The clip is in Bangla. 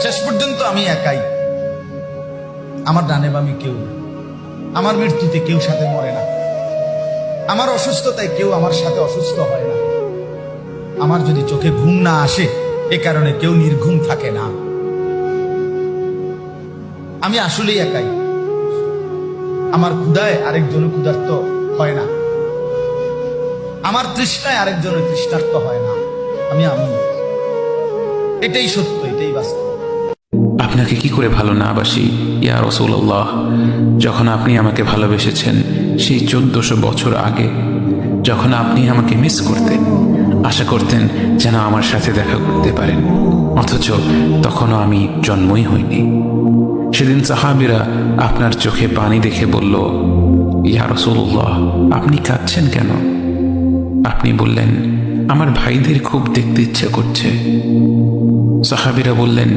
শেষ পর্যন্ত আমি একাই, আমার ডানে বামে কেউ, আমার মৃত্যুতে কেউ সাথে মরে না, আমার অসুস্থতায় কেউ আমার সাথে অসুস্থ হয় না, আমার যদি চোখে ঘুম না আসে এ কারণে কেউ নির্ঘুম থাকে না। আমি আসলেই একাই, আমার ক্ষুধায় আরেকজনের ক্ষুধার্ত হয় না, আমার তৃষ্ণায় আরেকজনের তৃষ্ণার্ত হয় না। আমি এটাই সত্য, এটাই বাস্তব। আপনাকে কি করে ভালো না বাসি ইয়া রাসূলুল্লাহ। যখন আপনি আমাকে ভালোবেসেছেন সেই 1400 বছর আগে, যখন আপনি আমাকে মিস করতেন, আশা করতেন যেন আমার সাথে দেখা করতে পারেন, অথচ তখনও আমি জন্মই হইনি। সেদিন সাহাবীরা আপনার চোখে পানি দেখে বলল, ইয়া রাসূলুল্লাহ, আপনি কাঁদছেন কেন? আপনি বললেন, আমার ভাইদের খুব দেখতে ইচ্ছে করছে। সাহাবীরা বললেন,